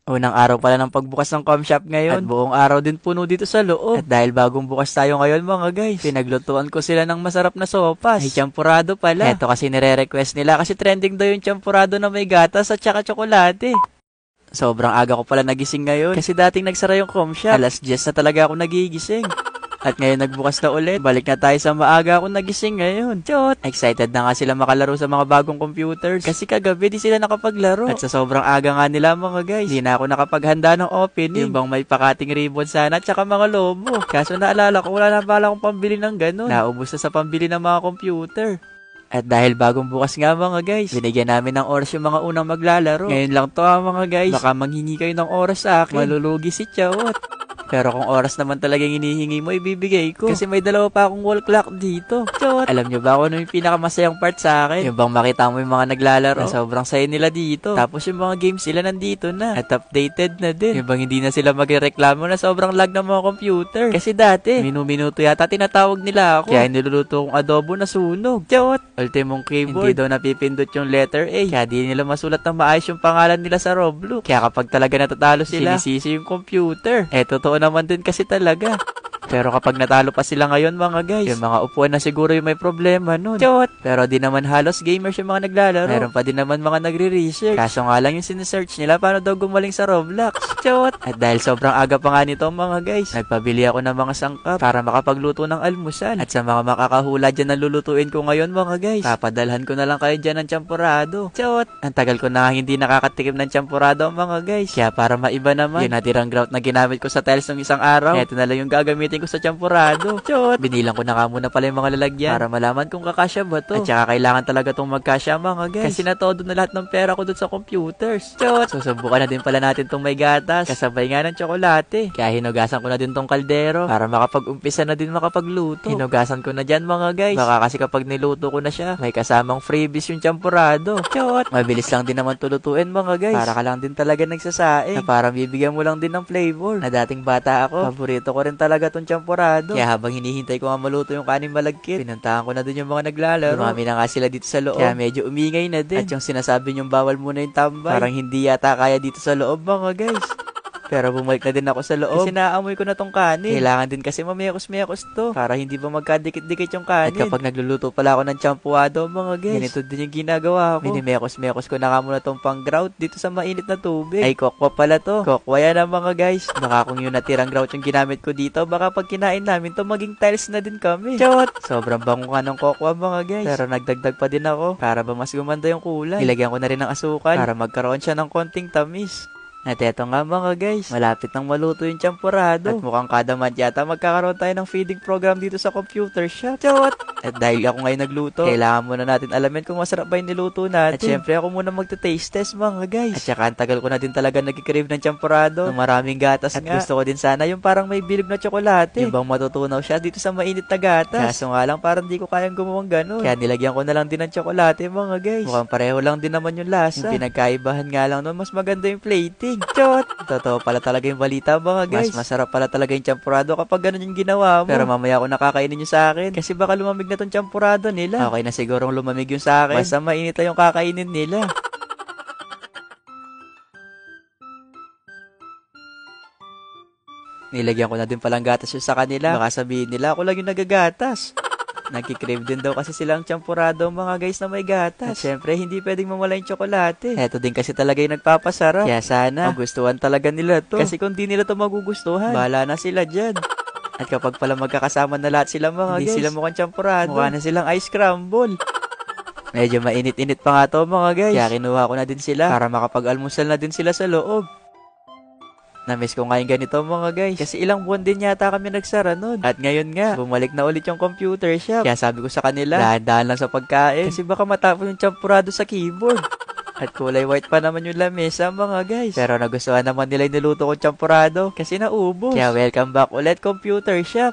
Unang araw pala ng pagbukas ng com shop ngayon. At buong araw din puno dito sa loob. At dahil bagong bukas tayo ngayon mga guys, pinaglutuan ko sila ng masarap na sopas. Ay, champurado pala. Eto kasi nire-request nila kasi trending daw yung champurado na may gatas at saka tsokolate. Sobrang aga ko pala nagising ngayon kasi dating nagsara yung com shop. Alas 10 na talaga ako nagigising. At ngayon nagbukas na ulit. Balik na tayo sa maaga ako nagising ngayon. Chot! Excited na nga sila makalaro sa mga bagong computers. Kasi kagabi di sila nakapaglaro. At sa sobrang aga nga nila mga guys, di na ako nakapaghanda ng opening. Yung bang may pakating ribbon sana at saka mga lobo. Kaso naalala ko wala na pala akong pambili ng ganun. Naubos na sa pambili ng mga computer. At dahil bagong bukas nga mga guys, binigyan namin ng oras yung mga unang maglalaro. Ngayon lang to mga guys. Baka manghingi kayo ng oras sa akin. Malulugi si Chot. Pero kung oras naman talagang hinihingi mo, ibibigay ko. Kasi may dalawa pa akong wall clock dito. Chot! Alam nyo ba kung ano yung pinakamasayang part sa akin? Yung bang makita mo yung mga naglalaro na sobrang saya nila dito. Tapos yung mga games sila nandito na. At updated na din. Yung bang hindi na sila magreklamo na sobrang lag ng mga computer. Kasi dati, minu-minuto yata tinatawag nila ako. Kaya niluluto kong adobo na sunog. Chot! Ultimong keyboard. Hindi daw napipindot yung letter A. Kaya di nila masulat ng maayos yung pangalan nila sa Roblox. Kaya kapag talaga natatalo sila, sinisisi yung computer. Totoo naman din kasi talaga. Pero kapag natalo pa sila ngayon mga guys, yung mga upuan na siguro yung may problema nun. Chot! Pero di naman halos gamers yung mga naglalaro. Meron pa din naman mga nagre-research. Kaso nga lang yung sinesearch nila paano daw gumaling sa Roblox. Chot! At dahil sobrang aga pa nga nito mga guys, nagpabili ako ng mga sangkap para makapagluto ng almusal. At sa mga makakahula dyan na lulutuin ko ngayon mga guys, papadalhan ko na lang kayo dyan ng champurado. Chot! Ang tagal ko na hindi nakakatikim ng champurado mga guys. Kaya para maiba naman, yung natirang grout na ginamit ko sa tiles ng isang araw, eto na lang yung gagamitin ko sa champurado. Chot! Binilang ko na nga muna pala yung mga lalagyan para malaman kung kakasya ba to. At saka kailangan talaga tong magkasya mga guys. Kasi natodo na lahat ng pera ko dun sa computers. Chot! Susubukan na din pala natin tong may gatas. Kasabay nga ng tsokolate. Kaya hinugasan ko na din tong kaldero para makapag-umpisa na din makapagluto. Hinugasan ko na dyan mga guys. Baka kasi kapag niluto ko na siya, may kasamang freebies yung champurado. Chot! Mabilis lang din naman tulutuin mga guys. Para ka lang din talaga nagsasaing. Na parang bibigyan mo lang din ng flavor. Na dating bata ako, paborito ko rin talaga tong champurado. Kaya habang hinihintay ko nga maluto yung kanin malagkit, pinuntahan ko na din yung mga naglalaro. Dumami na nga sila dito sa loob. Kaya medyo umingay na din. At yung sinasabi nyong bawal muna yung tambay, parang hindi yata kaya dito sa loob mga guys. Pero bumalik na din ako sa loob. Kasi naamoy ko na tong kanin. Kailangan din kasi mamekos-mekos to. Para hindi ba magkadikit-dikit yung kanin. At kapag nagluluto pala ako ng champuado, mga guys, ganito din yung ginagawa ko. Minimekos-mekos ko na nga muna tong pang grout dito sa mainit na tubig. Ay, kokwa pala to. Kokwa yan ang mga guys. Baka kung yung natirang grout yung ginamit ko dito, baka pag kinain namin to, maging tiles na din kami. Chot! Sobrang bango nga ng kokwa mga guys. Pero nagdagdag pa din ako para ba mas gumanda yung kulay. Ilagyan ko na rin ng asukal para magkaroon siya ng konting tamis. At eto nga mga guys, malapit nang maluto yung champurado. At mukhang kada month yata magkakaroon tayo ng feeding program dito sa computer shop. Chot! At dahil ako ngayon nagluto, kailangan muna natin alamin kung masarap ba yung niluto natin. At syempre ako muna magta-taste test mga guys. At saka ang tagal ko na din talaga nagkikrave ng champurado. Ng maraming gatas at nga. Gusto ko din sana yung parang may bilog na tsokolate. Yung bang matutunaw siya dito sa mainit na gatas. Kaso nga lang parang di ko kayang gumawang ganun. Kaya nilagyan ko na lang din ng tsokolate mga guys. Mukhang pareho lang din naman yung lasa. Yung pinagkaibahan nga lang nun, mas maganda yung plating. Chot! Totoo pala talaga yung balita mga guys. Mas masarap pala talaga yung champurado kapag ganun yung ginawa mo. Pero mamaya ako nakakainin nyo sa akin. Kasi baka lumamig na tong champurado nila. Okay na sigurong lumamig yung sa akin. Basta mainit lang yung kakainin nila. Nilagyan ko na din palang gatas yung sa kanila. Baka sabihin nila ako lang yung nagagatas. Nagkikrave din daw kasi silang champurado mga guys na may gatas. At syempre, hindi pwedeng mawala yung tsokolate. Eto din kasi talaga yung nagpapasarap. Kaya sana, magustuhan talaga nila to. Kasi kung di nila to magugustuhan, bahala na sila dyan. At kapag pala magkakasama na lahat sila mga hindi guys, sila mukhang champurado. Mukha na silang ice scramble. Medyo mainit-init pa nga to mga guys. Kaya kinuha ko na din sila para makapag-almusal na din sila sa loob. Namiss ko nga yung ganito mga guys. Kasi ilang buwan din yata kami nagsara nun. At ngayon nga, bumalik na ulit yung computer shop. Kaya sabi ko sa kanila, dahan-dahan lang sa pagkain. Kasi baka matapon yung champurado sa keyboard. At kulay white pa naman yung lamesa mga guys. Pero nagustuhan naman nila yung niluto kong champurado. Kasi naubos. Kaya welcome back ulit computer shop.